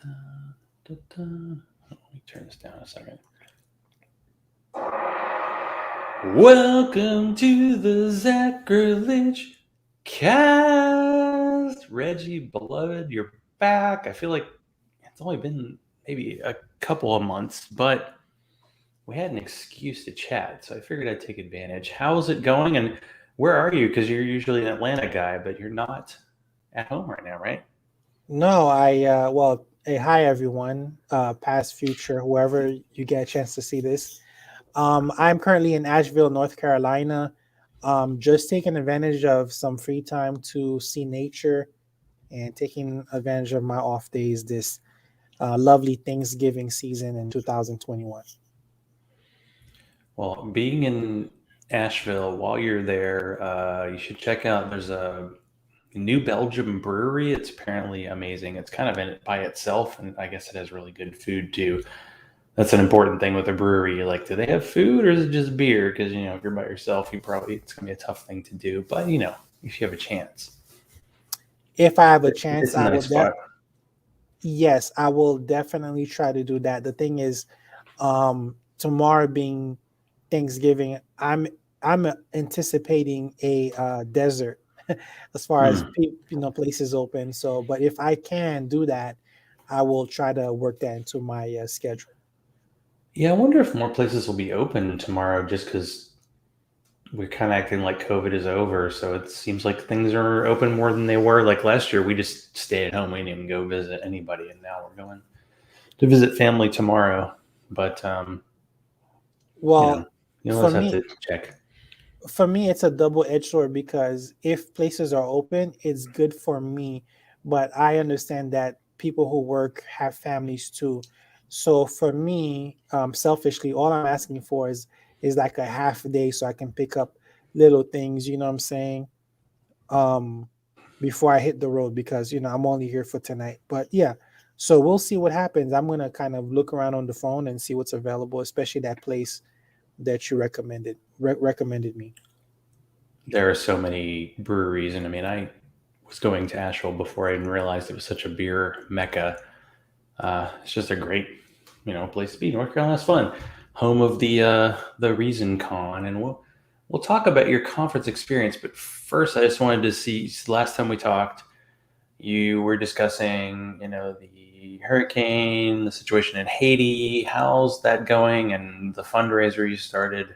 Let me turn this down a second. Welcome to the Zachrilege cast. Reggie, beloved, you're back. I feel like it's only been maybe a couple of months, but we had an excuse to chat, so I figured I'd take advantage. How's it going, and where are you? Because you're usually an Atlanta guy, but you're not at home right now, right? No, hi everyone, past, future, whoever you get a chance to see this. I'm currently in Asheville, North Carolina. Just taking advantage of some free time to see nature and taking advantage of my off days this lovely Thanksgiving season in 2021. Well, being in Asheville, while you're there, you should check out. There's a New Belgium brewery. It's apparently amazing. It's kind of in it by itself, and I guess it has really good food too. That's an important thing with a brewery. Like, do they have food or is it just beer? Because if you're by yourself, it's gonna be a tough thing to do. But if you have a chance, If I have a chance, it's a nice spot. yes, I will definitely try to do that. The thing is, tomorrow being Thanksgiving, I'm anticipating a desert as far as places open. So, but if I can do that, I will try to work that into my schedule. Yeah, I wonder if more places will be open tomorrow, just because we're kind of acting like COVID is over. So it seems like things are open more than they were. Like last year, we just stayed at home. We didn't even go visit anybody, and now we're going to visit family tomorrow. But Well, you for always have me, to check. it's a double-edged sword because if places are open, it's good for me, but I understand that people who work have families too. So for me, selfishly, all I'm asking for is like a half a day so I can pick up little things, you know what I'm saying? Um, before I hit the road because I'm only here for tonight. But yeah, so we'll see what happens. I'm gonna kind of look around on the phone and see what's available, especially that place that you recommended me. There are so many breweries, and I mean, I was going to Asheville before I even realized it was such a beer mecca. It's just a great, place to be. North Carolina's fun, home of the Reason Con, and we'll talk about your conference experience. But first, I just wanted to see. Last time we talked, you were discussing, the hurricane, the situation in Haiti. How's that going? And the fundraiser you started.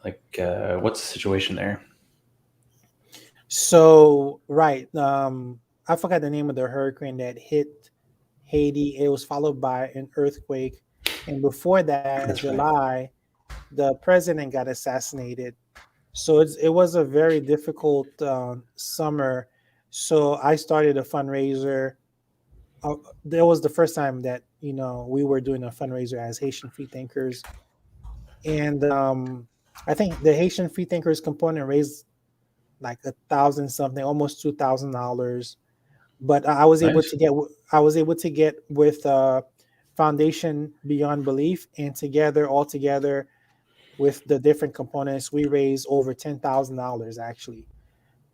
Like, what's the situation there? So right, I forgot the name of the hurricane that hit Haiti. It was followed by an earthquake, and before that, in That's right. July, the president got assassinated. So it was a very difficult summer. So I started a fundraiser. That was the first time that we were doing a fundraiser as Haitian free thinkers, and I think the Haitian free thinkers component raised like 1,000 something, almost $2,000. But Nice. I was able to get with Foundation Beyond Belief, and together, all together, with the different components, we raised over $10,000 actually.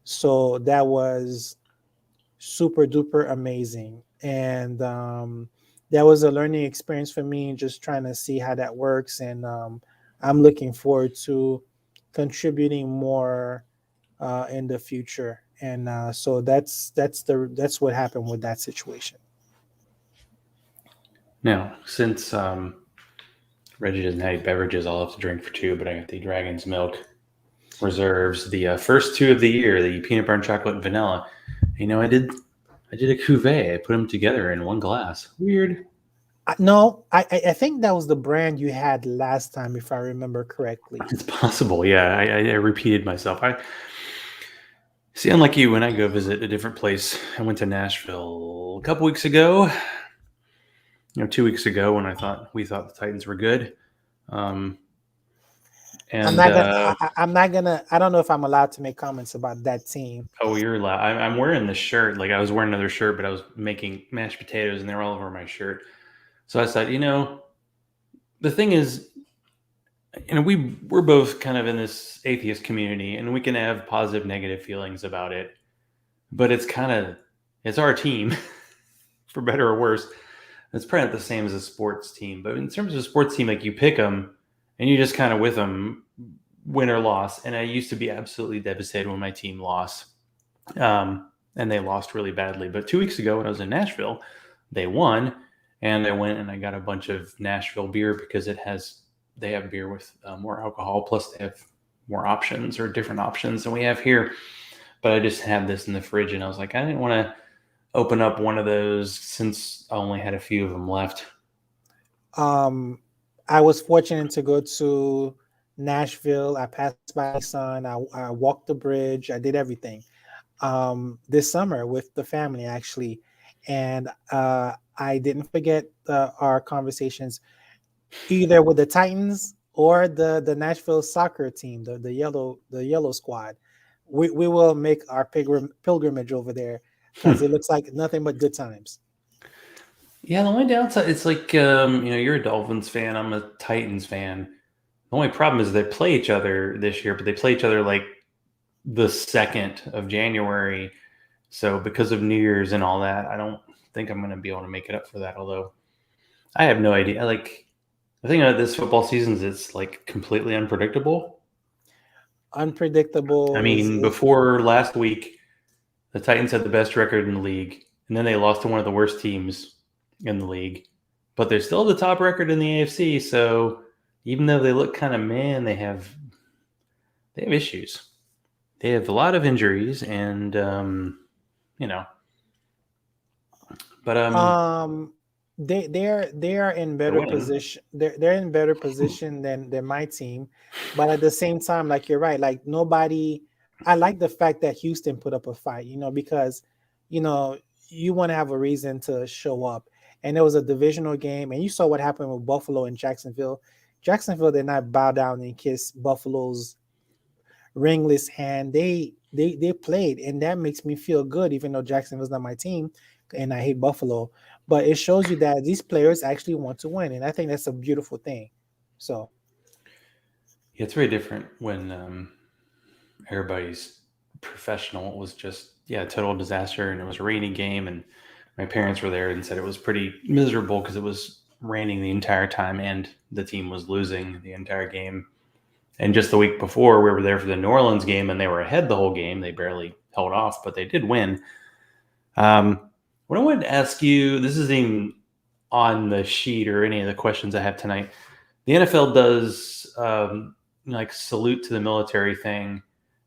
So that was super duper amazing, and that was a learning experience for me, just trying to see how that works, and I'm looking forward to contributing more in the future. And so that's what happened with that situation. Now, since Reggie doesn't have any beverages, I'll have to drink for two, but I got the Dragon's Milk Reserves, the first two of the year, the peanut butter and chocolate and vanilla. I did a cuvee. I put them together in one glass. Weird. No, I think that was the brand you had last time, if I remember correctly. It's possible. Yeah, I repeated myself. I see. Unlike you, when I go visit a different place, I went to Nashville a couple weeks ago. 2 weeks ago when we thought the Titans were good. Um, I'm and not gonna. I'm not gonna. I don't know if I'm allowed to make comments about that team. Oh, you're allowed. I'm wearing this shirt. Like I was wearing another shirt, but I was making mashed potatoes, and they were all over my shirt. So I said, the thing is, we're both kind of in this atheist community, and we can have positive, negative feelings about it, but it's our team. for better or worse. It's probably not the same as a sports team, but in terms of a sports team, like you pick them and you just kind of with them, win or loss. And I used to be absolutely devastated when my team lost, and they lost really badly. But 2 weeks ago, when I was in Nashville, they won, and I went and I got a bunch of Nashville beer because they have beer with more alcohol, plus they have more options or different options than we have here. But I just had this in the fridge, and I was like, I didn't want to open up one of those since I only had a few of them left. I was fortunate to go to Nashville. I passed by my son. I walked the bridge. I did everything this summer with the family, actually. And I didn't forget our conversations either with the Titans or the Nashville soccer team, the yellow squad. We will make our pilgrimage over there because it looks like nothing but good times. Yeah, the only downside, it's like, you're a Dolphins fan. I'm a Titans fan. The only problem is they play each other this year, but they play each other like the 2nd of January. So because of New Year's and all that, I don't think I'm going to be able to make it up for that. Although I have no idea. Like, the thing about this football season is it's like completely unpredictable. I Unpredictable mean, is before last week, the Titans had the best record in the league, and then they lost to one of the worst teams in the league. But they're still the top record in the AFC. So even though they look kind of man, they have issues. They have a lot of injuries, and you know, but they are in they're better winning. position. They're in better position than my team, but at the same time, like you're right, like nobody. I like the fact that Houston put up a fight, because you know you want to have a reason to show up, and it was a divisional game, and you saw what happened with Buffalo and Jacksonville. Jacksonville did not bow down and kiss Buffalo's ringless hand. They played, and that makes me feel good, even though Jacksonville's not my team, and I hate Buffalo. But it shows you that these players actually want to win, and I think that's a beautiful thing. So Yeah, it's very different when everybody's professional. It was just a total disaster, and it was a rainy game, and my parents were there and said it was pretty miserable because it was raining the entire time and the team was losing the entire game. And just the week before, we were there for the New Orleans game, and they were ahead the whole game. They barely held off, but they did win. What I wanted to ask you, this isn't even on the sheet or any of the questions I have tonight. The NFL does like salute to the military thing.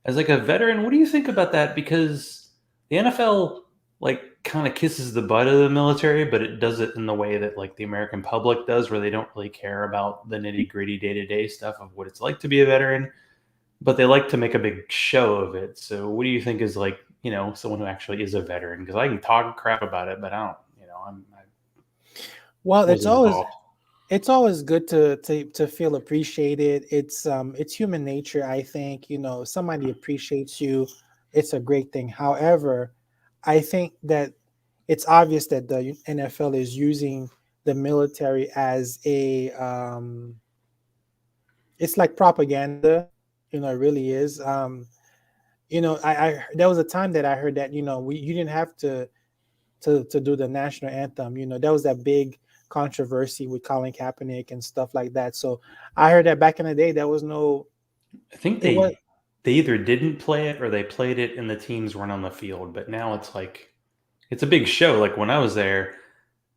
As like a veteran, what do you think about that? Because the NFL like kind of kisses the butt of the military, but it does it in the way that like the American public does, where they don't really care about the nitty gritty day to day stuff of what it's like to be a veteran, but they like to make a big show of it. So what do you think is like, someone who actually is a veteran? Because I can talk crap about it, but I don't, I well, wasn't involved. it's always good to feel appreciated. It's human nature, I think. Somebody appreciates you, it's a great thing. However, I think that it's obvious that the NFL is using the military as a it's like propaganda. It really is. I there was a time that I heard that you didn't have to do the national anthem. There was that big controversy with Colin Kaepernick and stuff like that. So I heard that back in the day there was no. I think It was they either didn't play it or they played it and the teams weren't on the field. But now it's like it's a big show. Like when I was there,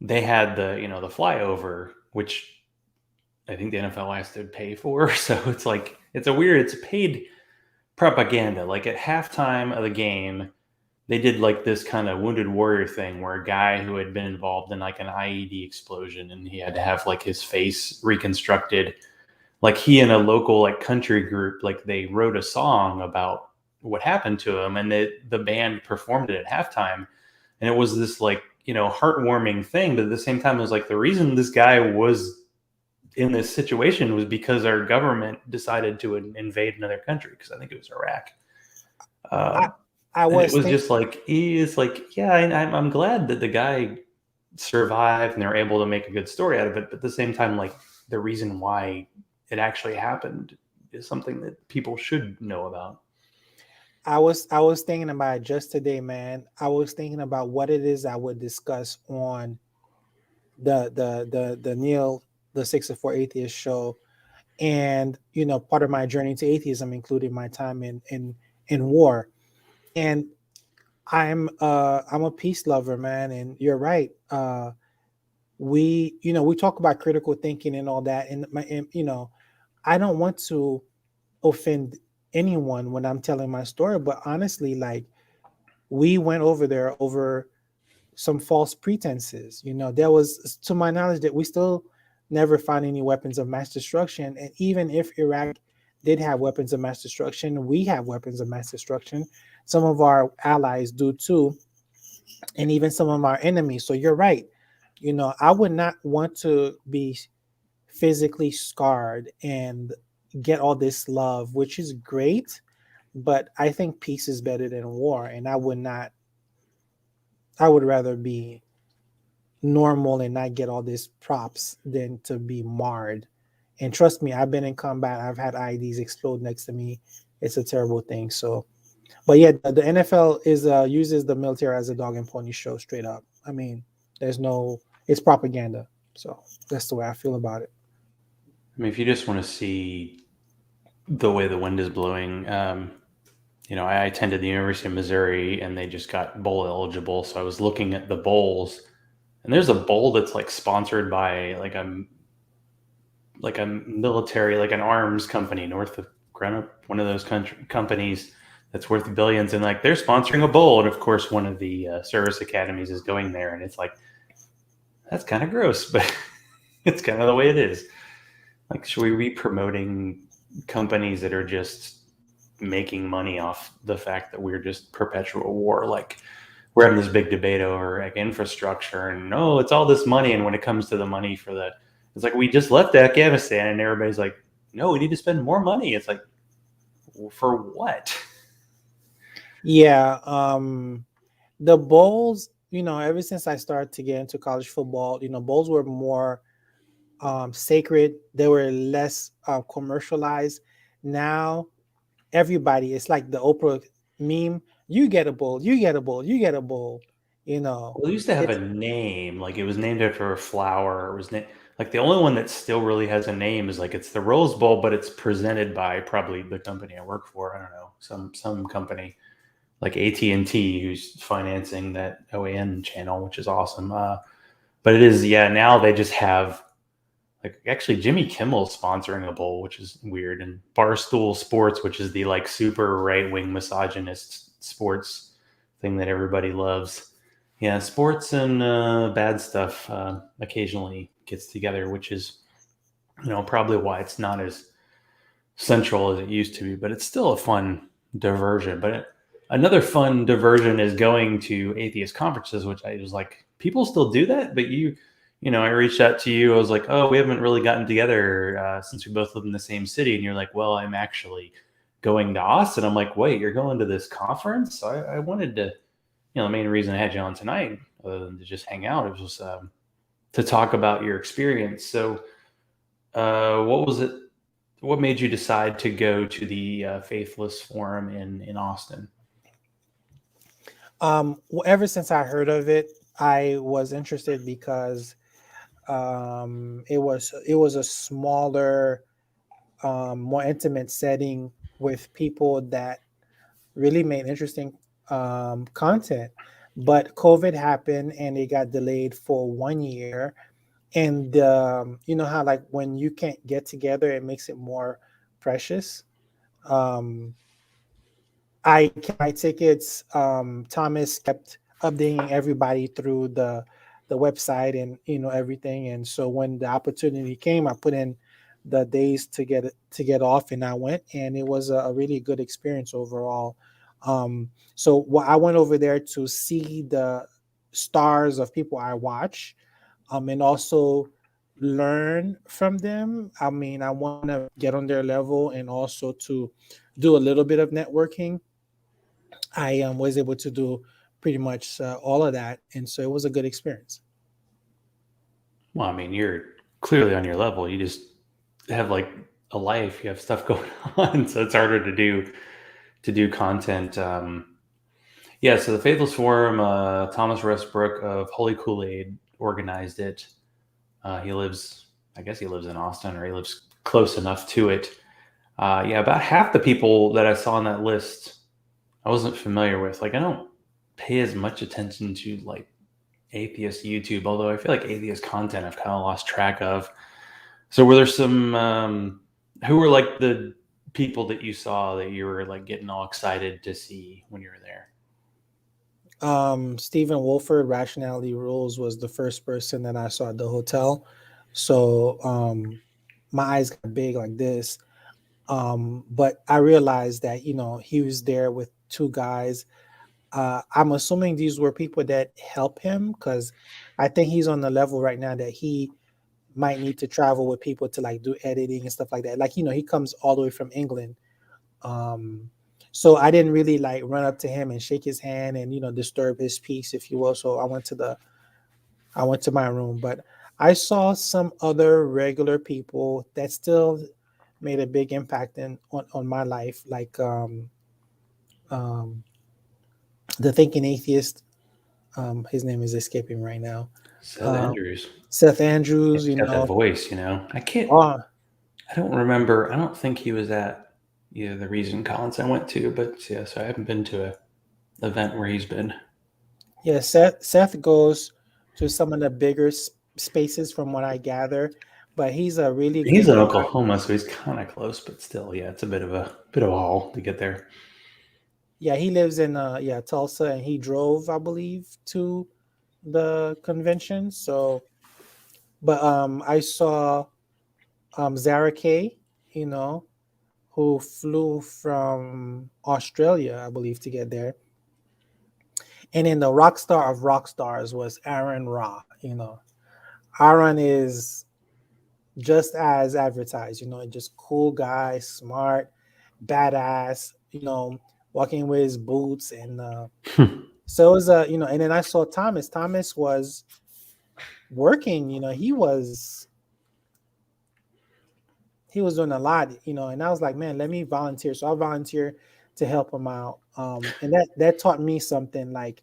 they had the flyover, which I think the NFL has to pay for. So it's paid propaganda. Like at halftime of the game, they did like this kind of wounded warrior thing where a guy who had been involved in like an IED explosion and he had to have like his face reconstructed. Like he and a local like country group, like they wrote a song about what happened to him, and the band performed it at halftime, and it was this like heartwarming thing. But at the same time, it was like the reason this guy was in this situation was because our government decided to invade another country, because I think it was Iraq. I Um, I and it was was think just like he is like, yeah, I'm glad that the guy survived and they're able to make a good story out of it. But at the same time, like the reason why it actually happened is something that people should know about. I was thinking about it just today, man. I was thinking about what it is I would discuss on the Neil the 64 Atheist show, and part of my journey to atheism included my time in war, and I'm a peace lover, man. And you're right. We talk about critical thinking and all that, and I don't want to offend anyone when I'm telling my story, but honestly, like, we went over there over some false pretenses. There was, to my knowledge, that we still never found any weapons of mass destruction. And even if Iraq did have weapons of mass destruction, we have weapons of mass destruction. Some of our allies do too, and even some of our enemies. So you're right. I would not want to be physically scarred and get all this love, which is great, but I think peace is better than war. And I would rather be normal and not get all these props than to be marred. And trust me, I've been in combat. I've had IEDs explode next to me. It's a terrible thing. So, but yeah, the NFL is uses the military as a dog and pony show straight up. I mean, it's propaganda. So that's the way I feel about it. I mean, if you just want to see the way the wind is blowing, I attended the University of Missouri, and they just got bowl eligible. So I was looking at the bowls, and there's a bowl that's like sponsored by like a military, like an arms company, Northrop Grumman, one of those companies that's worth billions, and like they're sponsoring a bowl, and of course one of the service academies is going there, and it's like, that's kind of gross, but it's kind of the way it is. Like, should we be promoting companies that are just making money off the fact that we're just perpetual war? Like, we're having this big debate over like infrastructure, and no, it's all this money, and when it comes to the money for the, it's like, we just left Afghanistan, and everybody's like, no, we need to spend more money. It's like, for what? Yeah, the bowls. Ever since I started to get into college football, bowls were more sacred. They were less commercialized. Now everybody, it's like the Oprah meme. You get a bowl. You get a bowl. You get a bowl. Well, it used to have a It's name, like it was named after a flower. It was like the only one that still really has a name is like, it's the Rose Bowl, but it's presented by probably the company I work for. I don't know, some company like AT&T who's financing that OAN channel, which is awesome. But it is, yeah. Now they just have, like, actually Jimmy Kimmel's sponsoring a bowl, which is weird, and Barstool Sports, which is the like super right wing misogynist sports thing that everybody loves. Yeah, sports and bad stuff occasionally gets together, which is, probably why it's not as central as it used to be, but it's still a fun diversion. Another fun diversion is going to atheist conferences, which I was like, people still do that, but I reached out to you. I was like, oh, we haven't really gotten together since we both live in the same city. And you're like, well, I'm actually going to Austin. I'm like, wait, you're going to this conference? I wanted to, the main reason I had you on tonight, other than to just hang out, it was to talk about your experience. So, what was it? What made you decide to go to the Faithless Forum in Austin? well, ever since I heard of it, I was interested because it was a smaller, more intimate setting with people that really made interesting content. But COVID happened and it got delayed for 1 year. And you know how, like, when you can't get together, it makes it more precious. Um, I kept my tickets. Thomas kept updating everybody through the website and everything. And so when the opportunity came, I put in the days to get off, and I went, and it was a really good experience overall. So I went over there to see the stars of people I watch, and also learn from them. I mean, I want to get on their level and also to do a little bit of networking. I was able to do pretty much all of that, and so it was a good experience. Well, I mean, you're clearly on your level. You just have like a life. You have stuff going on, so it's harder to do to do content. Yeah, so the Faithless Forum, Thomas Westbrook of Holy Kool-Aid organized it. He lives, I guess he lives in Austin, or he lives close enough to it. Yeah, about half the people that I saw on that list, I wasn't familiar with. Like, I don't pay as much attention to like atheist YouTube, although I feel like atheist content I've kind of lost track of. So, were there some who were like the people that you saw that you were like getting all excited to see when you were there? Stephen Wolford, Rationality Rules, was the first person that I saw at the hotel. So my eyes got big like this. But I realized that, he was there with two guys. I'm assuming these were people that help him, because I think he's on the level right now that he might need to travel with people to like do editing and stuff like that. Like, he comes all the way from England. Um, so I didn't really like run up to him and shake his hand and, disturb his peace, if you will. So I went to my room, but I saw some other regular people that still made a big impact on my life, like um, the Thinking Atheist. His name is escaping right now. Seth Um, Andrews. Seth Andrews, He's got that voice, you know. I can't. uh, I don't remember. I don't think he was at either the Reason Cons I went to, but yeah, so I haven't been to a event where he's been. yeah, Seth goes to some of the bigger spaces from what I gather, but he's a really He's good in guy. Oklahoma, so he's kind of close, but still, yeah, it's a bit of a haul to get there. Yeah, he lives in Tulsa, and he drove, I believe, to the convention. So, but I saw Zara Kay, you know, who flew from Australia, I believe, to get there. And then the rock star of rock stars was Aaron Ra. Aaron is just as advertised, just cool guy, smart, badass, walking with his boots. And so it was and then I saw Thomas. Thomas was working, he was doing a lot, and I was like, man, let me volunteer. So I volunteer to help him out. And that taught me something, like,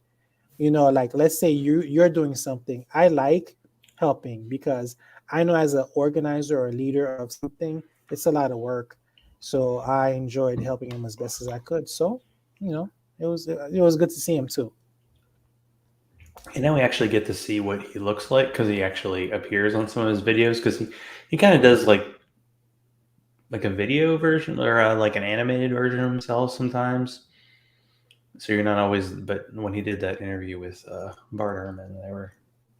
like, let's say you're doing something. I like helping, because I know as an organizer or leader of something, it's a lot of work. So I enjoyed helping him as best as I could. So, it was good to see him too. And now we actually get to see what he looks like because he actually appears on some of his videos because he kind of does like a video version or like an animated version of himself sometimes. So you're not always, but when he did that interview with Bart Ehrman, they were,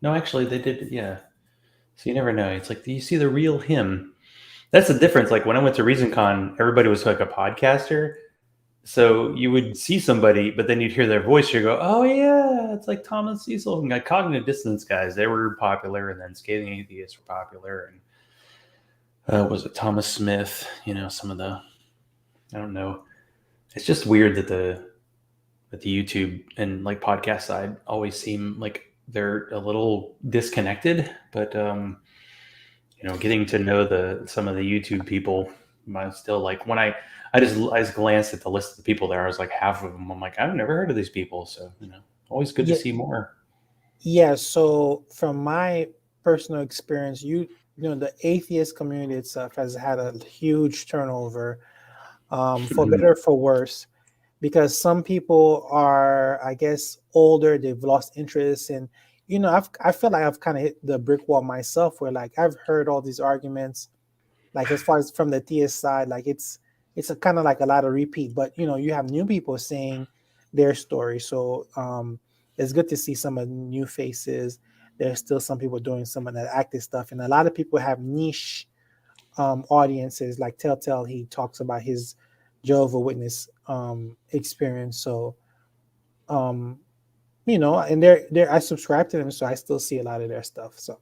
no, actually they did, yeah. So you never know. It's like, do you see the real him? That's the difference. Like when I went to ReasonCon, everybody was like a podcaster. So you would see somebody, but then you'd hear their voice. You go, "Oh yeah, it's like Thomas Cecil and like cognitive dissonance guys. They were popular, and then scathing atheists were popular, and was it Thomas Smith? You know, some of the I don't know. It's just weird that the YouTube and like podcast side always seem like they're a little disconnected. But getting to know some of the YouTube people, I still like when I just glanced at the list of the people there. I was like half of them. I'm like, I've never heard of these people. So always good to Yeah, see more. yeah. So from my personal experience, the atheist community itself has had a huge turnover, for better or for worse, because some people are, I guess, older. They've lost interest, and I feel like I've kind of hit the brick wall myself, where like I've heard all these arguments, like as far as from the theist side, like it's a kind of like a lot of repeat, but you have new people saying their story. So it's good to see some of the new faces. There's still some people doing some of that active stuff, and a lot of people have niche audiences. Like Telltale, he talks about his Jehovah Witness experience. So um and they're I subscribe to them, so I still see a lot of their stuff. So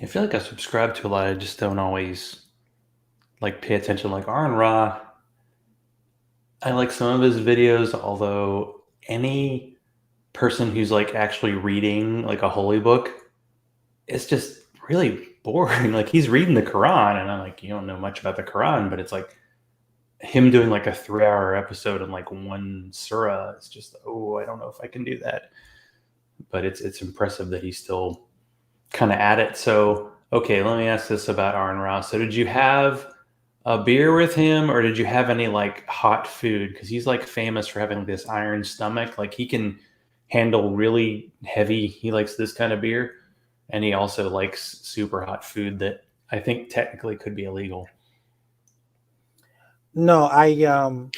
I feel like I subscribe to a lot. I just don't always like pay attention. Like Aaron Ra, I like some of his videos, although any person who's like actually reading like a holy book, it's just really boring. Like he's reading the Quran, and I'm like, you don't know much about the Quran, but it's like him doing like a 3 hour episode on like one surah, it's just, oh, I don't know if I can do that. But it's impressive that he's still kind of at it. So, okay, let me ask this about Aaron Ross. So, did you have a beer with him, or did you have any like hot food? Because he's like famous for having this iron stomach. Like he can handle really heavy. He likes this kind of beer, and he also likes super hot food that I think technically could be illegal. No,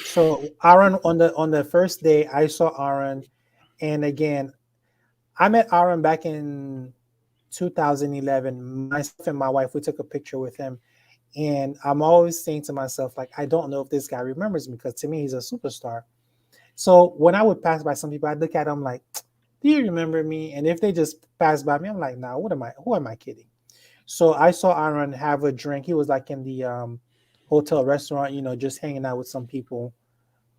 so Aaron on the first day I saw Aaron, and again I met Aaron back in 2011. Myself and my wife, we took a picture with him, and I'm always saying to myself, like, I don't know if this guy remembers me because to me he's a superstar. So when I would pass by some people, I'd look at them like, do you remember me? And if they just pass by me, I'm like, nah, who am I kidding? So I saw Aaron have a drink. He was like in the hotel restaurant, just hanging out with some people.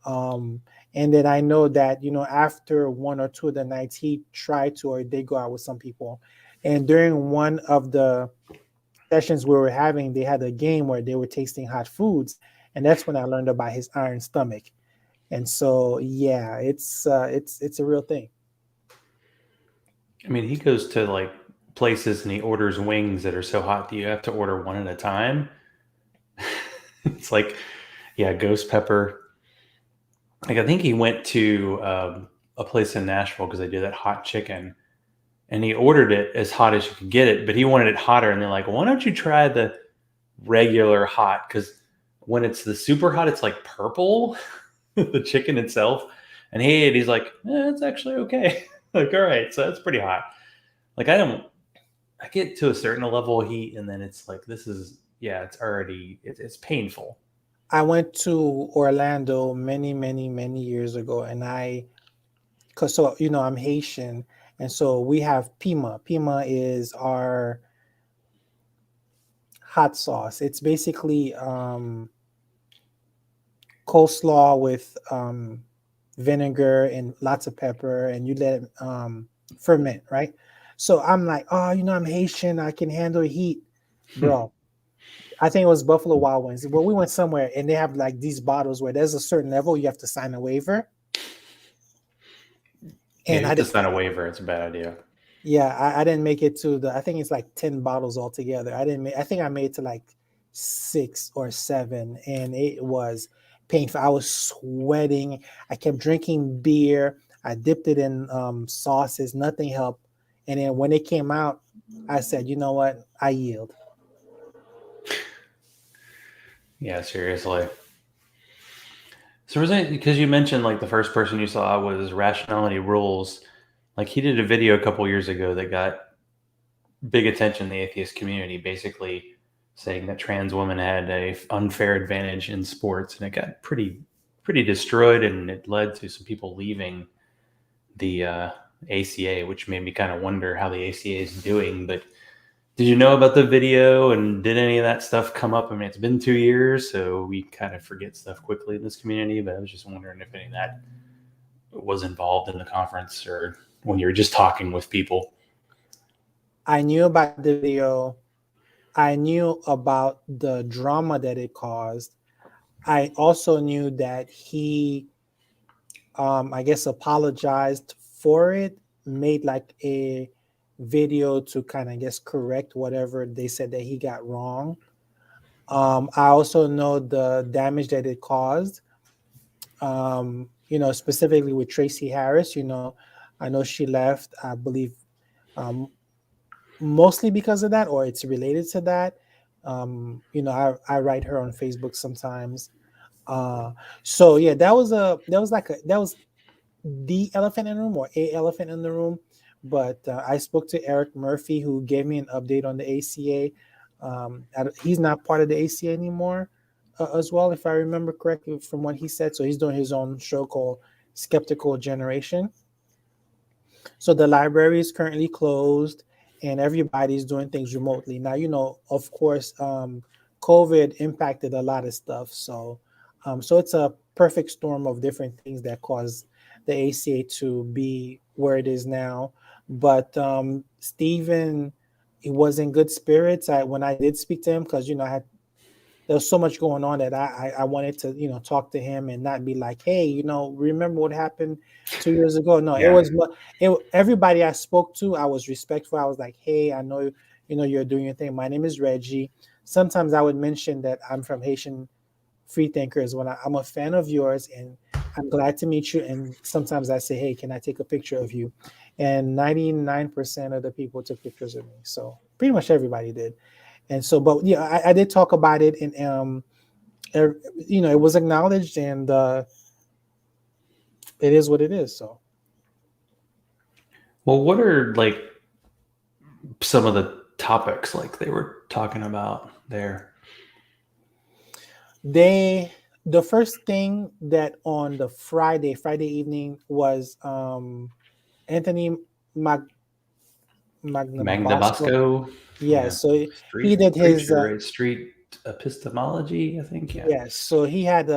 Um, and then I know that, after one or two of the nights, he tried to, or they go out with some people. And during one of the sessions we were having, they had a game where they were tasting hot foods. And that's when I learned about his iron stomach. And so, yeah, it's a real thing. I mean, he goes to like places and he orders wings that are so hot that you have to order one at a time. It's like, yeah, ghost pepper. Like I think he went to a place in Nashville because they do that hot chicken, and he ordered it as hot as you could get it, but he wanted it hotter. And they're like, "Why don't you try the regular hot? Because when it's the super hot, it's like purple, the chicken itself." And he ate. He's like, "It's actually okay." Like, all right, so that's pretty hot. Like I don't. I get to a certain level of heat, and then it's like this is yeah, it's already it's painful. I went to Orlando many, many, many years ago, and cause so I'm Haitian, and so we have pima. Pima is our hot sauce. It's basically coleslaw with vinegar and lots of pepper, and you let it ferment, right? So I'm like, oh, I'm Haitian. I can handle heat, bro. I think it was Buffalo Wild Wings. Well, we went somewhere and they have like these bottles where there's a certain level you have to sign a waiver, Yeah, and you have to sign a waiver. It's a bad idea. yeah, I didn't make it to the. I think it's like 10 bottles altogether. I didn't make. I think I made it to like 6 or 7, and it was painful. I was sweating. I kept drinking beer. I dipped it in sauces. Nothing helped. And then when it came out, I said, you know what? I yield. Yeah, seriously. So was it because you mentioned like the first person you saw was Rationality Rules? Like he did a video a couple years ago that got big attention in the atheist community, basically saying that trans women had a unfair advantage in sports, and it got pretty destroyed, and it led to some people leaving the ACA, which made me kind of wonder how the ACA is doing. But did you know about the video, and did any of that stuff come up? I mean, it's been 2 years, so we kind of forget stuff quickly in this community. But I was just wondering if any of that was involved in the conference or when you were just talking with people. I knew about the video. I knew about the drama that it caused. I also knew that he, I guess, apologized for it, made like a video to kind of, I guess, correct whatever they said that he got wrong. I also know the damage that it caused, specifically with Tracy Harris. I know she left, I believe, um, mostly because of that, or it's related to that. I write her on Facebook sometimes. Uh, so yeah, that was the elephant in the room or a elephant in the room. But I spoke to Eric Murphy, who gave me an update on the ACA. He's not part of the ACA anymore, as well, if I remember correctly from what he said. So he's doing his own show called Skeptical Generation. So the library is currently closed and everybody's doing things remotely. Now, of course, COVID impacted a lot of stuff. So it's a perfect storm of different things that caused the ACA to be where it is now. But Stephen, he was in good spirits. When I did speak to him, because I had there's so much going on that I wanted to, talk to him and not be like, hey, remember what happened 2 years ago? No, it Yeah. was everybody I spoke to, I was respectful. I was like, hey, I know, you're doing your thing. My name is Reggie. Sometimes I would mention that I'm from Haitian Free Thinkers when I'm a fan of yours and I'm glad to meet you. And sometimes I say, hey, can I take a picture of you? And 99% of the people took pictures of me. So pretty much everybody did. And so, but yeah, I did talk about it, and it was acknowledged, and it is what it is. So Well, what are like some of the topics like they were talking about there? the first thing that on the Friday evening was Anthony Mag, Magnabosco. Magna Yeah, yeah, so he street did his preacher, right? Street epistemology, I think. Yeah. yeah, so he had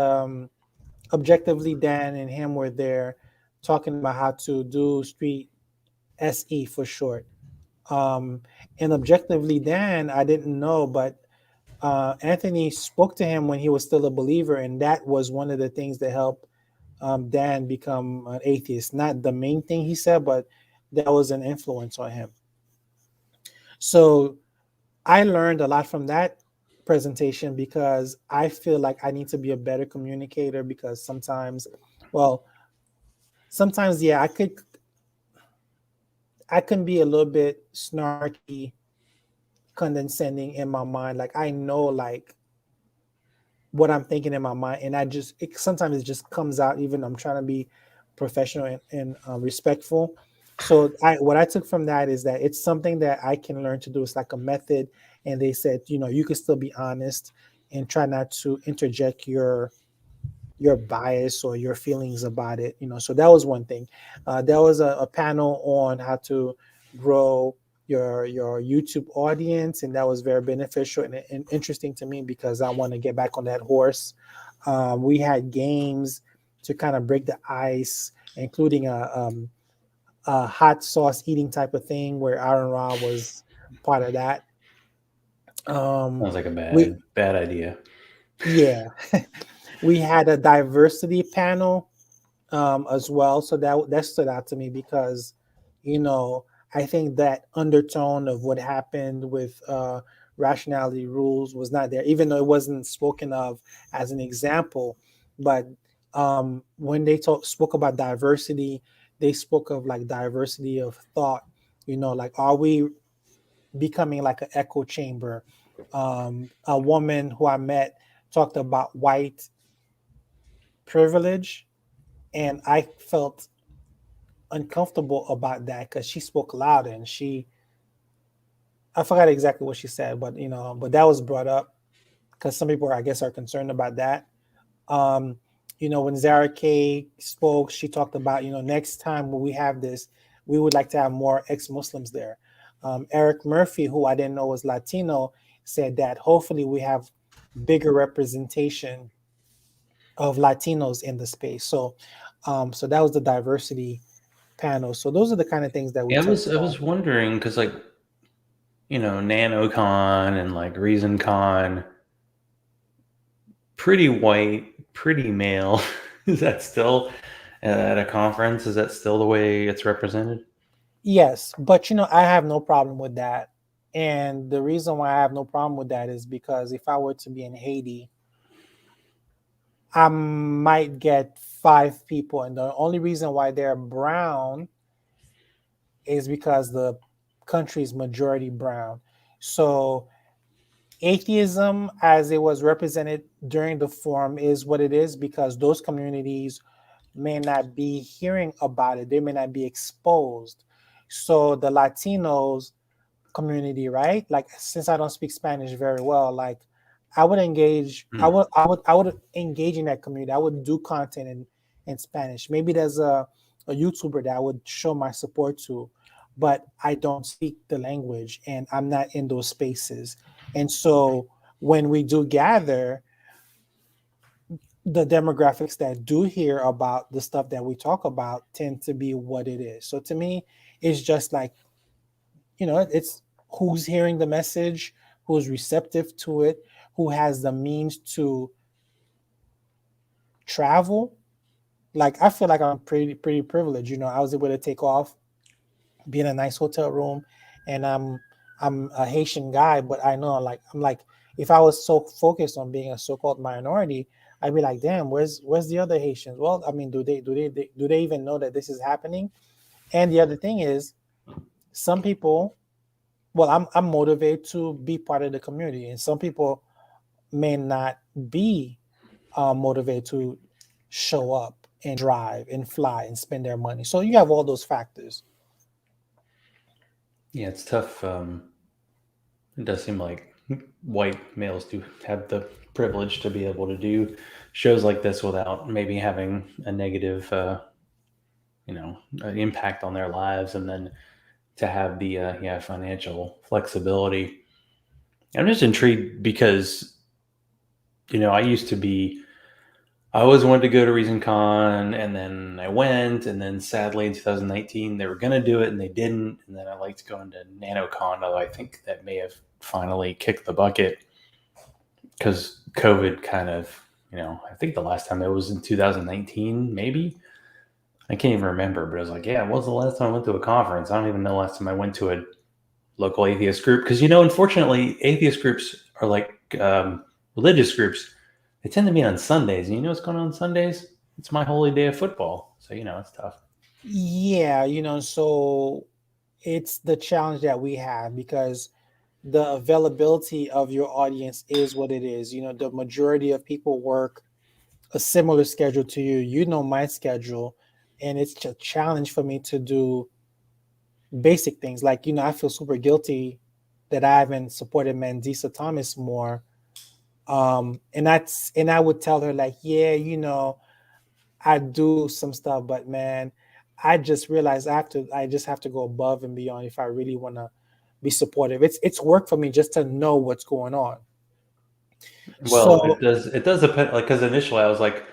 Objectively Dan and him were there talking about how to do street SE for short. Um, and Objectively Dan, I didn't know, but Anthony spoke to him when he was still a believer, and that was one of the things that helped Dan become an atheist. Not the main thing he said, but that was an influence on him. So I learned a lot from that presentation because I feel like I need to be a better communicator because well, sometimes, yeah, I can be a little bit snarky, condescending in my mind. Like I know, like what I'm thinking in my mind, and sometimes it just comes out. Even I'm trying to be professional and respectful. So what I took from that is that it's something that I can learn to do. It's like a method, and they said, you can still be honest and try not to interject your bias or your feelings about it. So that was one thing. There was a panel on how to grow your YouTube audience, and that was very beneficial and interesting to me because I want to get back on that horse. We had games to kind of break the ice, including a hot sauce eating type of thing where Aaron Ra was part of that. Um, Sounds like a we bad idea. Yeah, we had a diversity panel as well. So that stood out to me because, you know, I think that undertone of what happened with rationality rules was not there, even though it wasn't spoken of as an example. But when they spoke about diversity, they spoke of like diversity of thought. Like are we becoming like an echo chamber? A woman who I met talked about white privilege, and I felt uncomfortable about that because she spoke loud and I forgot exactly what she said, but but that was brought up because some people I guess are concerned about that. um when Zara K spoke, she talked about next time when we have this, we would like to have more ex-Muslims there. Eric Murphy, who I didn't know was Latino, said that hopefully we have bigger representation of Latinos in the space. So that was the diversity panel. So those are the kind of things that we Yeah, touched I on. was wondering because like NanoCon and like ReasonCon, pretty white, pretty male. Is that still at a conference? Is that still the way it's represented? Yes, but I have no problem with that. And the reason why I have no problem with that is because if I were to be in Haiti, I might get 5 people. And the only reason why they're brown is because the country is majority brown. So atheism, as it was represented during the forum, is what it is because those communities may not be hearing about it. They may not be exposed. So the Latinos community, right? Like since I don't speak Spanish very well, like I would engage, Hmm. I would engage in that community. I would do content in Spanish. Maybe there's a YouTuber that I would show my support to, but I don't speak the language and I'm not in those spaces. And so when we do gather, the demographics that do hear about the stuff that we talk about tend to be what it is. So to me, it's just like, it's who's hearing the message, who's receptive to it. who has the means to travel, like I feel like I'm pretty privileged. I was able to take off, be in a nice hotel room, and I'm a Haitian guy, but I know I'm like if I was so focused on being a so-called minority, I'd be like, damn, where's the other Haitians? Well, I mean, do they even know that this is happening? And the other thing is, some people, well, I'm motivated to be part of the community, and some people may not be motivated to show up and drive and fly and spend their money. So you have all those factors. Yeah, it's tough. It does seem like white males do have the privilege to be able to do shows like this without maybe having a negative, impact on their lives, and then to have the financial flexibility. I'm just intrigued because I used to be. I always wanted to go to ReasonCon, and then I went, and then sadly in 2019 they were going to do it, and they didn't. And then I liked going to NanoCon, although I think that may have finally kicked the bucket because COVID kind of, I think the last time it was in 2019, maybe. I can't even remember, but I was like, yeah, what was the last time I went to a conference? I don't even know the last time I went to a local atheist group because, unfortunately, atheist groups are like religious groups. They tend to meet on Sundays, and you know what's going on Sundays? It's my holy day of football, so it's tough. Yeah, so it's the challenge that we have because the availability of your audience is what it is. The majority of people work a similar schedule to you. My schedule, and it's a challenge for me to do basic things. Like, I feel super guilty that I haven't supported Mandisa Thomas more. And I would tell her like, yeah, I do some stuff, but man, I just realized I just have to go above and beyond if I really want to be supportive. It's work for me just to know what's going on. Well, So it does depend. Like, because initially I was like,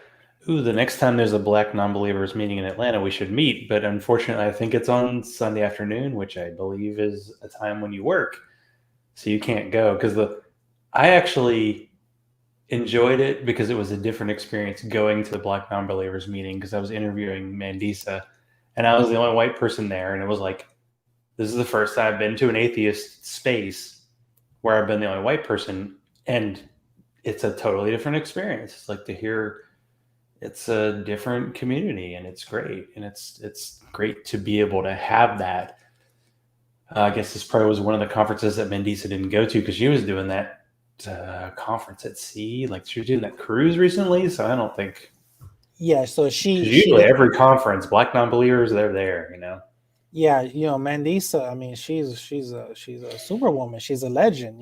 "Ooh, the next time there's a Black non-believers meeting in Atlanta, we should meet." But unfortunately, I think it's on Sunday afternoon, which I believe is a time when you work, so you can't go. I actually enjoyed it because it was a different experience going to the Black non-believers meeting because I was interviewing Mandisa, and I was the only white person there, and it was like, this is the first time I've been to an atheist space where I've been the only white person, and it's a totally different experience. It's like to hear it's a different community, and it's great, and it's great to be able to have that. I guess this probably was one of the conferences that Mandisa didn't go to because she was doing that conference at sea, like she was doing that cruise recently. So I don't think, yeah, so because she usually every conference, Black non-believers, they're there. yeah, Mandisa, I mean, she's a superwoman. She's a legend,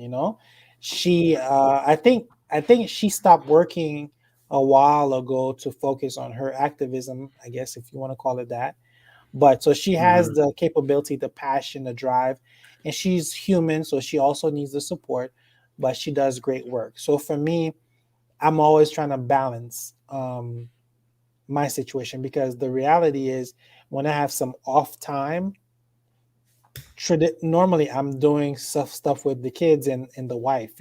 She I think she stopped working a while ago to focus on her activism, I guess if you want to call it that. But so she has Mm-hmm. the capability, the passion, the drive, and she's human, so she also needs the support, but she does great work. So for me, I'm always trying to balance my situation because the reality is when I have some off time, normally I'm doing stuff with the kids and the wife,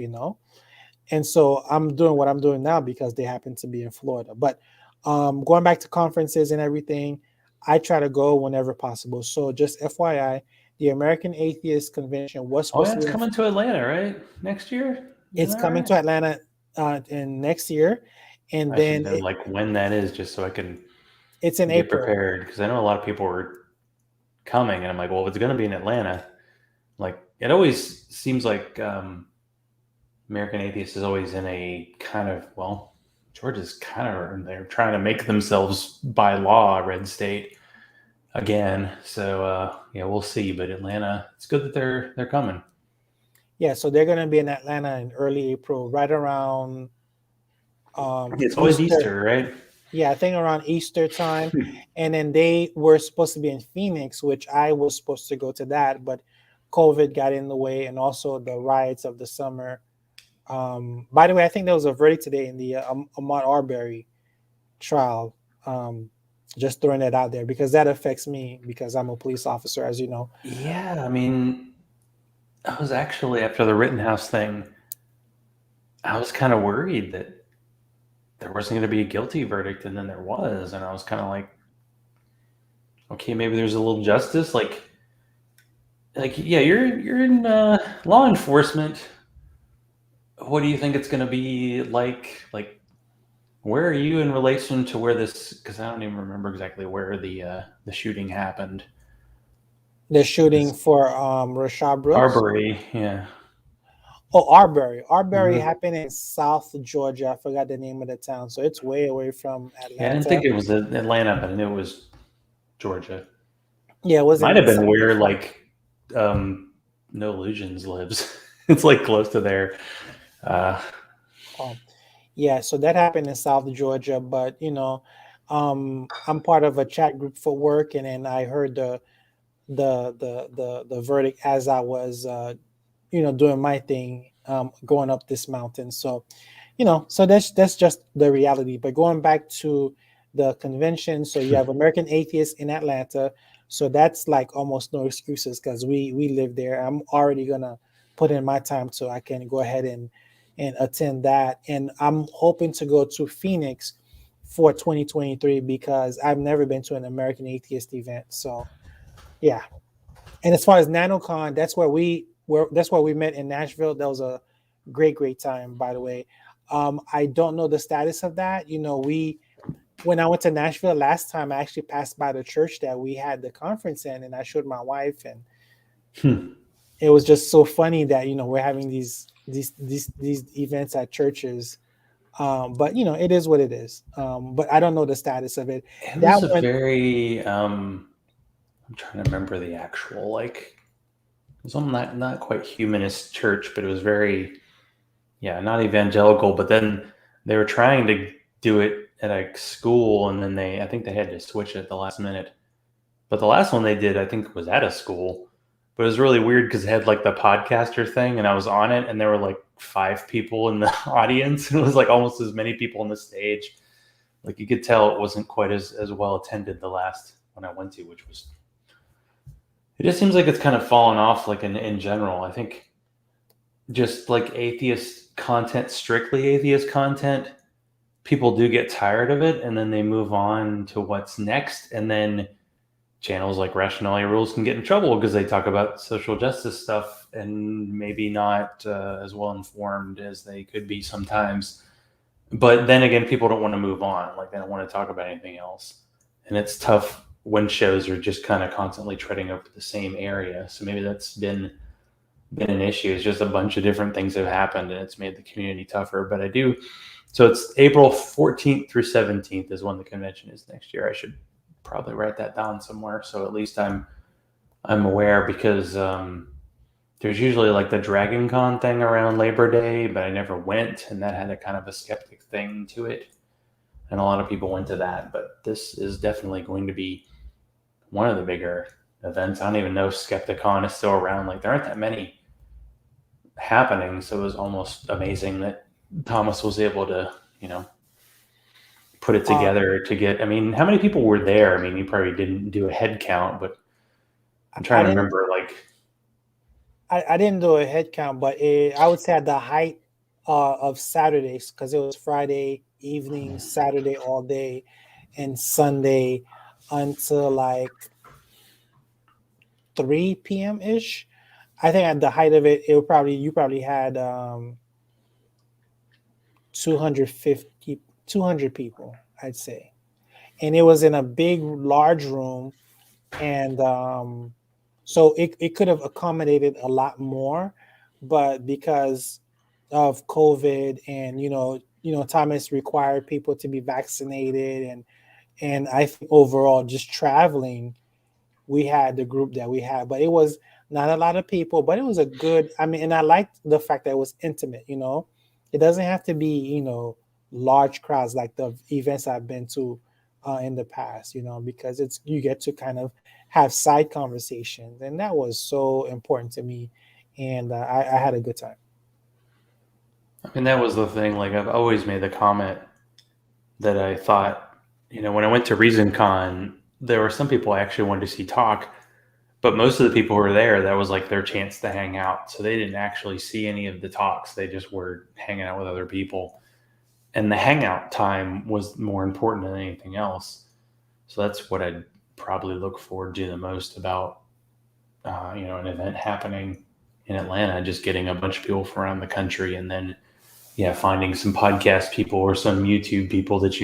and so I'm doing what I'm doing now because they happen to be in Florida. But going back to conferences and everything, I try to go whenever possible. So just FYI, the American Atheist Convention was Oh, supposed yeah, to it's be coming to Atlanta, right? Next year, isn't it's that coming right? to Atlanta in next year, and I should then know like when that is, just so I can it's in get April. prepared. Because I know a lot of people were coming, and I'm like, well, if it's going to be in Atlanta, like it always seems like American Atheist is always in a kind of, well, Georgia's kind of, they're trying to make themselves by law a red state again. So yeah, we'll see. But Atlanta, it's good that they're coming. Yeah, so they're going to be in Atlanta in early April, right around It's always Easter. Easter, right? Yeah, I think around Easter time. And then they were supposed to be in Phoenix, which I was supposed to go to that, but COVID got in the way and also the riots of the summer. By the way, I think there was a verdict today in the Ahmaud Arbery trial. Just throwing that out there because that affects me because I'm a police officer, as you know. Yeah, I mean, I was actually, after the Rittenhouse thing, I was kind of worried that there wasn't going to be a guilty verdict, and then there was, and I was kind of like, okay, maybe there's a little justice. Yeah, you're in law enforcement. What do you think it's going to be like? Like, where are you in relation to where this? Because I don't even remember exactly where the shooting happened. The shooting It's for Rashad Brooks. Arbery, yeah. Oh, Arbery. Arbery Hmm. happened in South Georgia. I forgot the name of the town, so it's way away from Yeah, I didn't think Atlanta. it was Atlanta, but I knew it was Georgia. Yeah, it was Might in have been South. where um, No Illusions lives. It's like close to there. Uh, Um, yeah, so that happened in South Georgia, but I'm part of a chat group for work, and then I heard the verdict as I was doing my thing, going up this mountain. So so that's just the reality. But going back to the convention, so you have American Atheists in Atlanta, so that's like almost no excuses because we live there. I'm already gonna put in my time so I can go ahead and attend that, and I'm hoping to go to Phoenix for 2023 because I've never been to an American Atheist event. So yeah. And as far as NanoCon, that's where we met in Nashville. That was a great time, by the way. I don't know the status of that. We when I went to Nashville last time, I actually passed by the church that we had the conference in, and I showed my wife, and hmm. it was just so funny that we're having these events at churches. But it is what it is. But I don't know the status of it. It That was a one, very I'm trying to remember the actual it was on not quite humanist church, but it was very, yeah, not evangelical. But then they were trying to do it at a school, and then I think they had to switch it at the last minute. But the last one they did, I think, was at a school. But it was really weird because it had like the podcaster thing, and I was on it, and there were like 5 people in the audience, and it was like almost as many people on the stage. Like you could tell it wasn't quite as well attended the last one I went to, which was. It just seems like it's kind of fallen off, like in general. I think just like atheist content, strictly atheist content, people do get tired of it, and then they move on to what's next, and then channels like Rationality Rules can get in trouble because they talk about social justice stuff and maybe not as well informed as they could be sometimes. But then again, people don't want to move on. Like they don't want to talk about anything else. And it's tough when shows are just kind of constantly treading over the same area. So maybe that's been an issue. It's just a bunch of different things have happened and it's made the community tougher. But I do. So it's April 14th through 17th is when the convention is next year. I should probably write that down somewhere so at least I'm aware because there's usually like the Dragon Con thing around Labor Day, but I never went, and that had a kind of a skeptic thing to it, and a lot of people went to that. But this is definitely going to be one of the bigger events. I don't even know if Skepticon is still around. Like there aren't that many happening, so it was almost amazing that Thomas was able to, put it uh, together to get. I mean, how many people were there? I mean, you probably didn't do a head count, but I'm I trying to didn't remember. Like, I didn't do a head count, but I would say at the height of Saturdays, because it was Friday evening, Saturday all day, and Sunday until like 3 p.m. ish. I think at the height of it, you probably had 250, 200 people, I'd say. And it was in a big, large room. And so it could have accommodated a lot more, but because of COVID and Thomas required people to be vaccinated, and I think overall just traveling, we had the group that we had, but it was not a lot of people, but it was a good. I mean, and I liked the fact that it was intimate. It doesn't have to be large crowds like the events I've been to in the past. Because it's you get to kind of have side conversations, and that was so important to me, and I had a good time. I mean, that was the thing. Like, I've always made the comment that I thought, when I went to ReasonCon, there were some people I actually wanted to see talk, But most of the people who were there, that was like their chance to hang out. So they didn't actually see any of the talks. They just were hanging out with other people. And the hangout time was more important than anything else. So that's what I'd probably look forward to the most about, an event happening in Atlanta, just getting a bunch of people from around the country, and then, yeah, finding some podcast people or some YouTube people that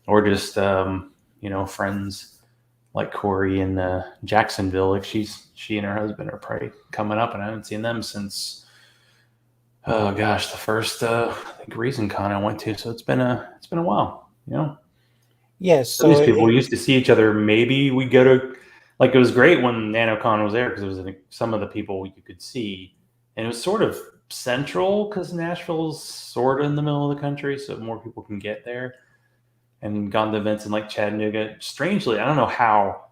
or just, friends like Corey in Jacksonville. Like she and her husband are probably coming up, and I haven't seen them since, oh gosh, the first I think Reason Con I went to. So it's been a while. Yes, Some of so these people we used to see each other. Maybe we go to, like, it was great when NanoCon was there because it was some of the people you could see, and it was sort of central because Nashville's sort of in the middle of the country, so more people can get there. And gone to events in like Chattanooga. Strangely, I don't know how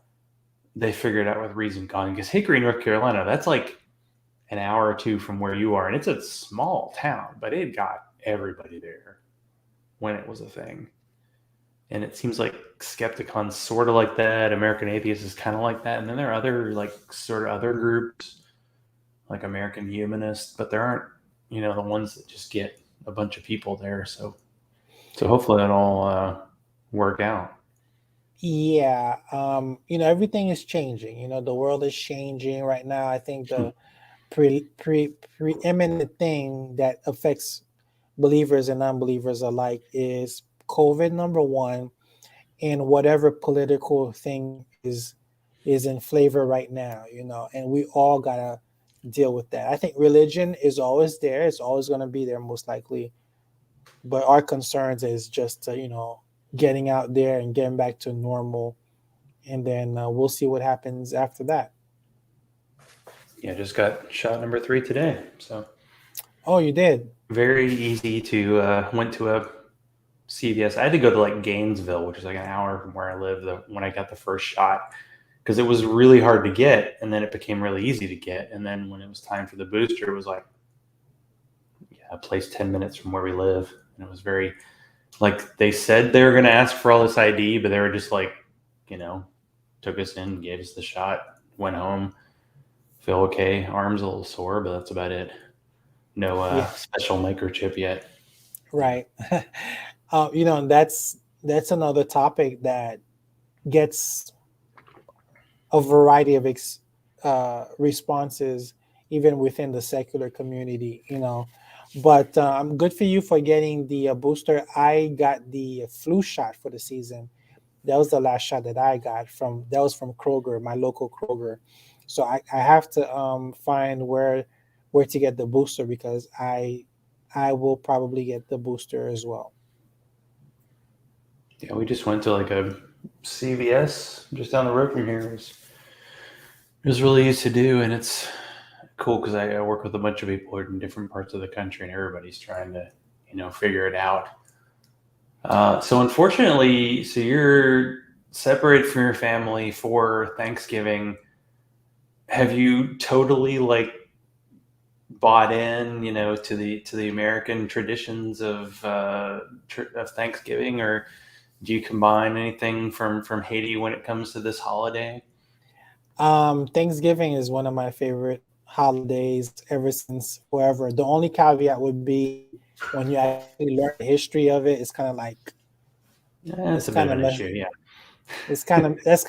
they figured out with Reason Con, because Hickory, North Carolina, that's like an hour or two from where you are, and it's a small town, but it got everybody there when it was a thing. And it seems like Skepticon's sort of like that. American Atheist is kind of like that. And then there are other, like, sort of other groups, like American Humanists, but there aren't, the ones that just get a bunch of people there. So hopefully it'll all work out. yeah, everything is changing. The world is changing right now. I think Hmm. the preeminent thing that affects believers and unbelievers alike is COVID, number one, and whatever political thing is in flavor right now. And we all gotta deal with that. I think religion is always there. It's always gonna be there, most likely. But our concerns is just getting out there and getting back to normal, and then we'll see what happens after that. Yeah, just got shot number 3 today. So Oh, you did? very easy to, went to a CVS. I had to go to like Gainesville, which is like an hour from where I live, when I got the first shot, because it was really hard to get, and then it became really easy to get. And then when it was time for the booster, it was like, yeah, a place 10 minutes from where we live. And it was very, like, they said they were going to ask for all this ID, but they were just like, you know, took us in, gave us the shot, went home, feel okay. Arm's a little sore, but that's about it. No Yeah, special microchip yet. right. That's another topic that gets a variety of responses even within the secular community. But I'm good for you for getting the booster. I got the flu shot for the season. That was the last shot that I got from Kroger, my local Kroger. So I have to find where to get the booster, because I will probably get the booster as well. Yeah, we just went to like a CVS just down the road from here. It was really easy to do, and it's cool because I work with a bunch of people in different parts of the country, and everybody's trying to, figure it out. So unfortunately, so you're separated from your family for Thanksgiving. Have you totally, like, bought in, to the American traditions of Thanksgiving, or do you combine anything from Haiti when it comes to this holiday? Thanksgiving is one of my favorite holidays ever since forever. The only caveat would be when you actually learn the history of it. It's kind of like It's it's a bit kind of of an mess. issue, yeah. It's kind of that's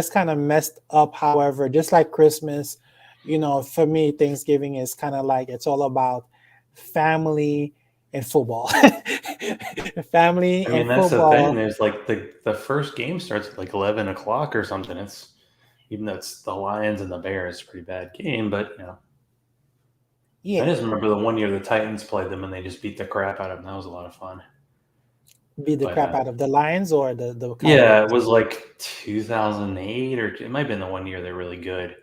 kind of messed up. However, just like Christmas, for me, Thanksgiving is kind of like it's all about family and football. Family I mean, and that's the thing. football. There's like the first game starts at like 11 o'clock or something. It's Even though it's the Lions and the Bears, it's a pretty bad game. But I Yeah, just remember the one year the Titans played them and they just beat the crap out of them. That was a lot of fun. beat the But crap out of the Lions or the yeah, Cowboys. it was like 2008, or it might have been the one year they're really good.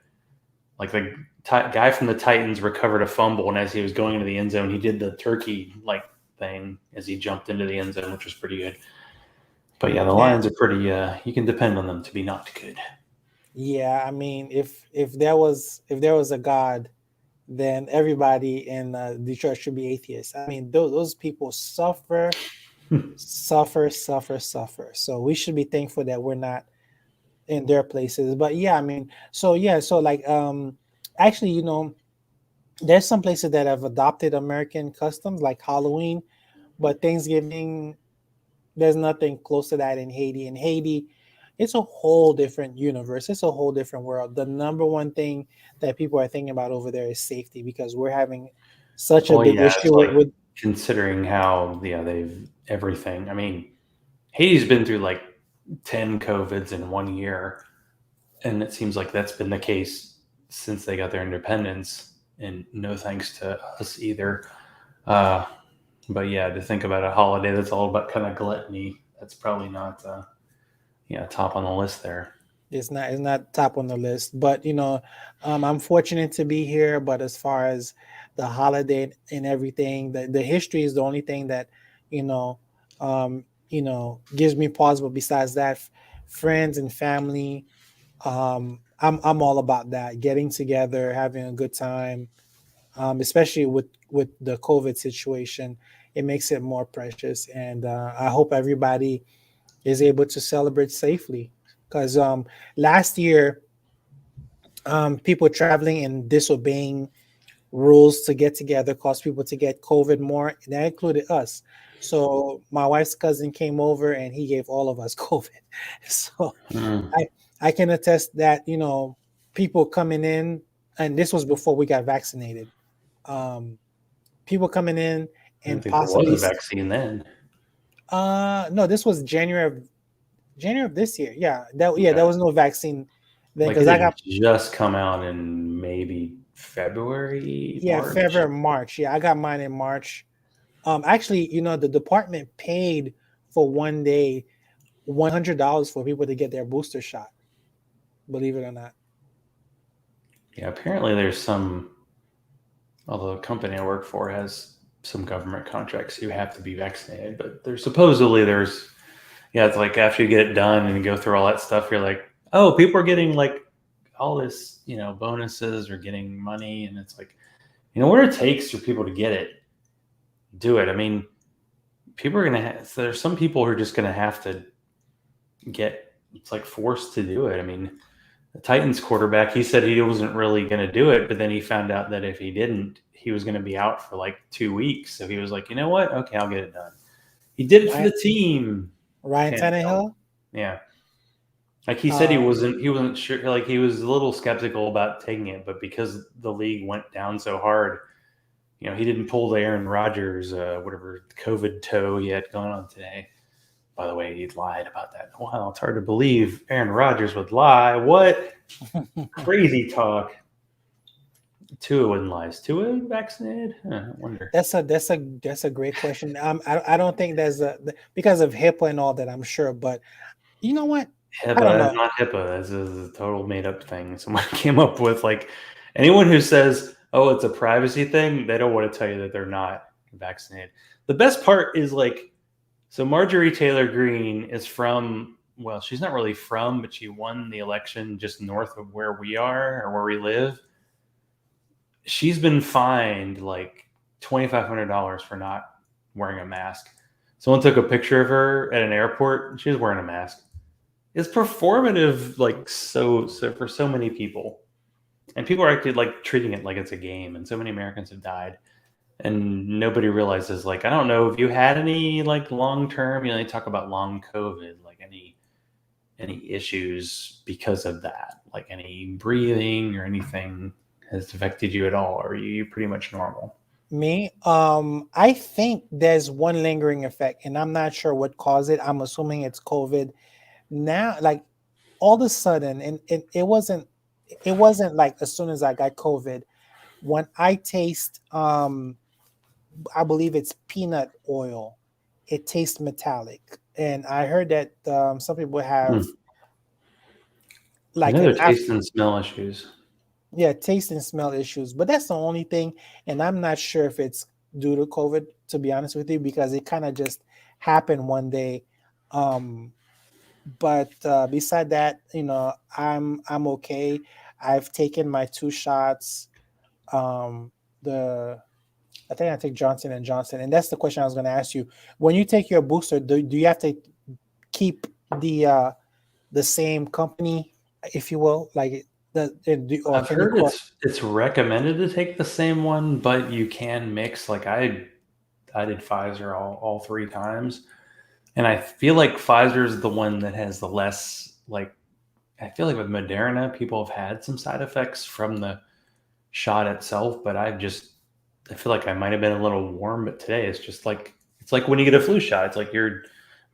Like the guy from the Titans recovered a fumble, and as he was going into the end zone, he did the turkey like thing as he jumped into the end zone, which was pretty good. But yeah, the Yeah, Lions are pretty. You can depend on them to be not good. yeah. I mean, if there was a God, then everybody in Detroit should be atheists. I mean, those people suffer, suffer, suffer, suffer. So we should be thankful that we're not in their places. But yeah, I mean, so yeah, so like actually, there's some places that have adopted American customs like Halloween, but Thanksgiving, there's nothing close to that in Haiti. In Haiti, it's a whole different universe. It's a whole different world. The number one thing that people are thinking about over there is safety because we're having such a Well, big yeah, it's issue like with considering how they've everything. I mean, Haiti's been through like 10 COVIDs in 1 year, and it seems like that's been the case since they got their independence. And no thanks to us either. Uh, but yeah, to think about a holiday that's all about kind of gluttony, that's probably not top on the list there. it's not top on the list. But I'm fortunate to be here. But as far as the holiday and everything, the history is the only thing that you know gives me pause. But besides that, friends and family, I'm all about that. Getting together, having a good time, especially with the COVID situation, it makes it more precious. And I hope everybody is able to celebrate safely. Because last year, people traveling and disobeying rules to get together caused people to get COVID more. And that included us. So my wife's cousin came over and he gave all of us COVID. So Mm. I I can attest that people coming in, and this was before we got vaccinated. Um, People coming in I didn't and think there was possibly a vaccine then. no, this was January of this year. Yeah, Okay. there was no vaccine then Like because it I had got just come out in maybe February, yeah March. February March. Yeah, I got mine in March. Actually, the department paid for one day $100 for people to get their booster shot. Believe it or not. Yeah, apparently there's some, although the company I work for has some government contracts, you have to be vaccinated, but there's yeah, it's like after you get it done and you go through all that stuff, you're like, oh, people are getting like all this, bonuses or getting money. And it's like, what it takes for people to get it, do it. I mean, people are going to have, so there's some people who are just going to have to get, it's like forced to do it. I mean, the Titans quarterback, he said he wasn't really going to do it, but then he found out that if he didn't, he was going to be out for like 2 weeks. So he was like, you know what? Okay, I'll get it done. He did it for Ryan, the team. Ryan Can't tell. Tannehill. Yeah. Like he said, he Uh, wasn't sure. Like he was a little skeptical about taking it, but because the league went down so hard, he didn't pull the Aaron Rodgers, whatever COVID toe he had going on today. By the way, he lied about that. Wow, it's hard to believe Aaron Rodgers would lie. What crazy talk? Tua wouldn't lie. Is Tua vaccinated? I wonder. that's a great question. I don't think there's because of HIPAA and all that. I'm sure, but you know what? I don't HIPAA is know. not HIPAA. This is a total made up thing. Someone came up with like anyone who says, "Oh, it's a privacy thing," they don't want to tell you that they're not vaccinated. The best part is like, so Marjorie Taylor Greene is from. Well, she's not really from, but she won the election just north of where we are or where we live. She's been fined like $2,500 for not wearing a mask. Someone took a picture of her at an airport. And she was wearing a mask. It's performative, like so for so many people, and people are actually like treating it like it's a game. And so many Americans have died, and nobody realizes. Like, I don't know if you had any like long term. They talk about long COVID, like any issues because of that, like any breathing or anything has affected you at all, or are you pretty much normal? Me, I think there's one lingering effect, and I'm not sure what caused it. I'm assuming it's COVID. Now, like all of a sudden, and it wasn't like as soon as I got COVID. When I taste, I believe it's peanut oil, it tastes metallic, and I heard that some people have Hmm. I like know an there are taste and smell issues. yeah, taste and smell issues, but that's the only thing. And I'm not sure if it's due to COVID, to be honest with you, because it kind of just happened one day. Um, but beside that, I'm okay. I've taken my 2 shots. Um, the I think I take Johnson and Johnson, and that's the question I was going to ask you. When you take your booster, do you have to keep the the same company, if you will, like or I've can you heard cross? it's recommended to take the same one, but you can mix. Like I did Pfizer all three times, and I feel like Pfizer is the one that has the less like. I feel like with Moderna, people have had some side effects from the shot itself, but I feel like I might have been a little warm. But today it's like when you get a flu shot. It's like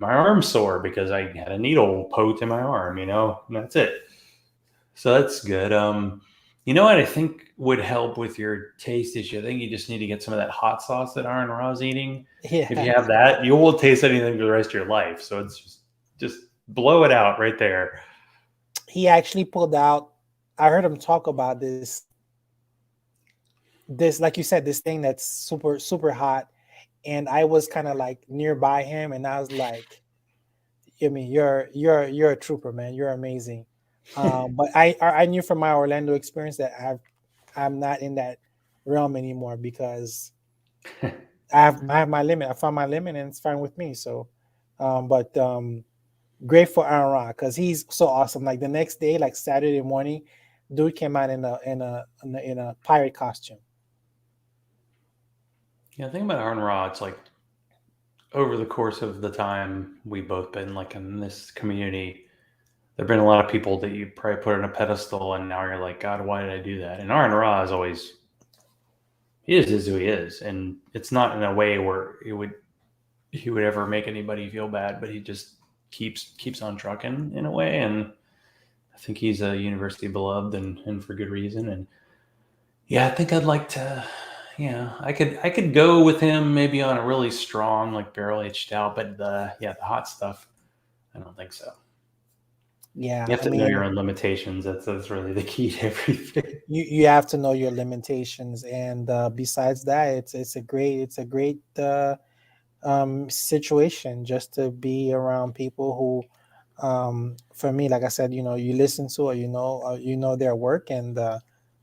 my arm's sore because I had a needle poked in my arm, and that's it. So that's good. You know what I think would help with your taste issue? I think you just need to get some of that hot sauce that Aaron Ra's eating. If Yeah, you have that, you won't taste anything for the rest of your life. So it's just blow it out right there. he actually pulled out. I heard him talk about this, like you said, this thing that's super super hot, and I was kind of like nearby him, and I was like, I mean, you're a trooper, man. You're amazing. But I knew from my Orlando experience that I'm not in that realm anymore because I have my limit. I found my limit, and it's fine with me. So, but great for Aaron Ra because he's so awesome. Like the next day, like Saturday morning, dude came out in a pirate costume. Yeah, the thing about Aaron Ra, it's like over the course of the time we've both been like in this community, there've been a lot of people that you probably put on a pedestal, and now you're like, God, why did I do that? And Aaron Ra is always he is who he is, and it's not in a way where he would ever make anybody feel bad, but he just keeps on trucking in a way, and I think he's a university beloved and for good reason. And yeah, I think I'd like to. Yeah, I could go with him maybe on a really strong like barrel aged stout, but the hot stuff, I don't think so. You Yeah, have I to know your mean, own limitations. That's really the key to everything. you have to know your limitations, and besides that, it's a great situation just to be around people who, for me, like I said, you listen to or you know their work, and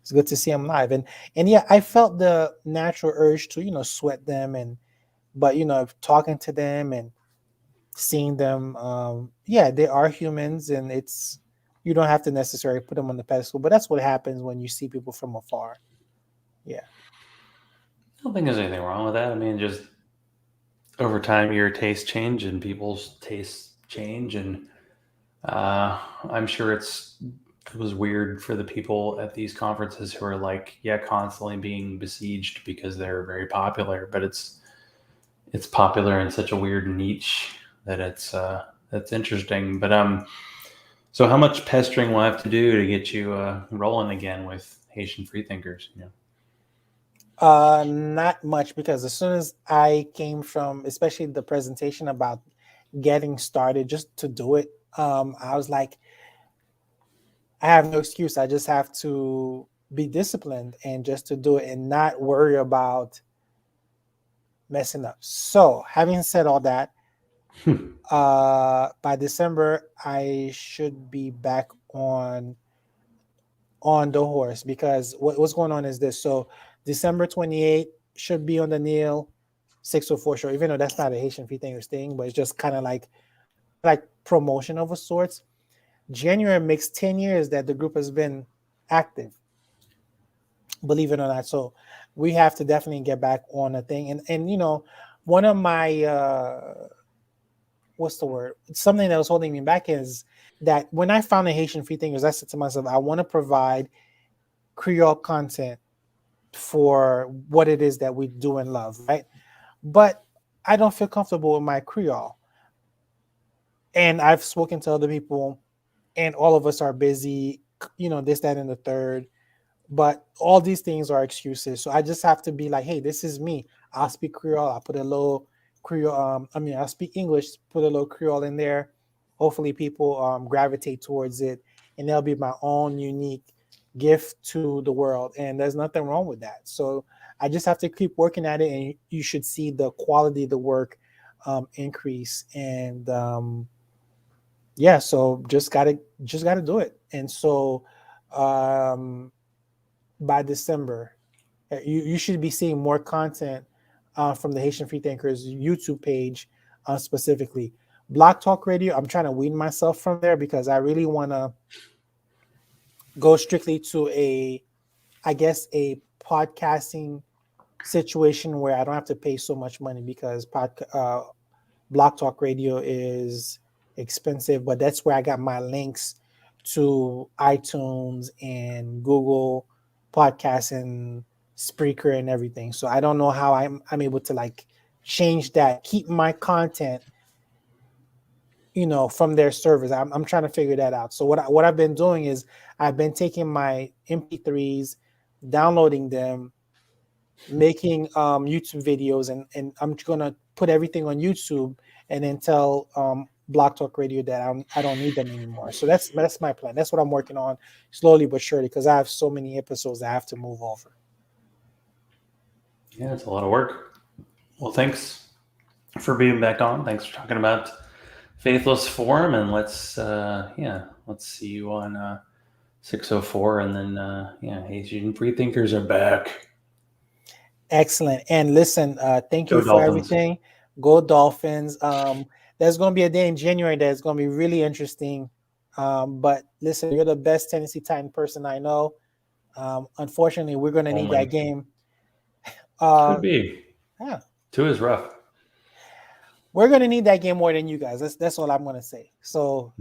it's good to see them live. And yeah, I felt the natural urge to sweat them, and but talking to them and seeing them, yeah, they are humans, and it's you don't have to necessarily put them on the pedestal, but that's what happens when you see people from afar. Yeah. I don't think there's anything wrong with that. I mean, just over time, your tastes change and people's tastes change, and I'm sure it was weird for the people at these conferences who are like, yeah, constantly being besieged because they're very popular, but it's popular in such a weird niche that that's interesting. But so how much pestering will I have to do to get you rolling again with Haitian freethinkers? Not much, because as soon as I came from, especially the presentation about getting started, just to do it, I was like, I have no excuse. I just have to be disciplined and just to do it and not worry about messing up. So, having said all that, by December I should be back on the horse, because what's going on is this. So, December 28th should be on the Neil 604 show, even though that's not a Haitian free thinkers thing, but it's just kind of like promotion of a sorts. January makes 10 years that the group has been active, believe it or not. So we have to definitely get back on a thing. And one of my what's the word? Something that was holding me back is that when I found the Haitian free thinkers, I said to myself, I want to provide Creole content for what it is that we do and love, right? But I don't feel comfortable with my Creole. And I've spoken to other people, and all of us are busy, this, that, and the third. But all these things are excuses. So I just have to be like, hey, this is me. I'll speak Creole. I'll put a little Creole. I'll speak English, put a little Creole in there. Hopefully, people gravitate towards it, and that'll be my own unique gift to the world. And there's nothing wrong with that. So I just have to keep working at it, and you should see the quality of the work increase. And yeah, so just gotta do it. And so um, by December, you should be seeing more content from the Haitian Freethinkers YouTube page specifically. Block Talk Radio, I'm trying to wean myself from there because I really want to go strictly to I guess, a podcasting situation where I don't have to pay so much money because Block Talk Radio is expensive, but that's where I got my links to iTunes and Google Podcasts and Spreaker and everything. So I don't know how I'm able to like change that, keep my content, from their servers. I'm trying to figure that out. So what I've been doing is I've been taking my MP3s, downloading them, making YouTube videos, and I'm gonna put everything on YouTube and then tell Block Talk Radio that I don't need them anymore. So that's my plan. That's what I'm working on slowly but surely because I have so many episodes I have to move over. Yeah, it's a lot of work. Well, thanks for being back on. Thanks for talking about Faithless Forum, and let's see you on 604, and then Asian Freethinkers are back. Excellent. And listen, thank Go you for Dolphins. everything. Go Dolphins. There's going to be a day in January that's going to be really interesting. But listen, you're the best Tennessee Titan person I know. Unfortunately, we're going to need that game. Could be. Yeah. 2 is rough. We're going to need that game more than you guys. That's all I'm going to say. So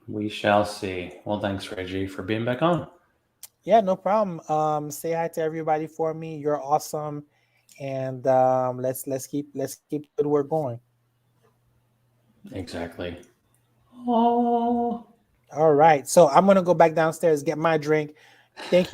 we shall see. Well, thanks, Reggie, for being back on. Yeah, no problem. Say hi to everybody for me. You're awesome. And let's keep the good work going. Exactly. Oh. All right. So I'm gonna go back downstairs, get my drink. Thank you.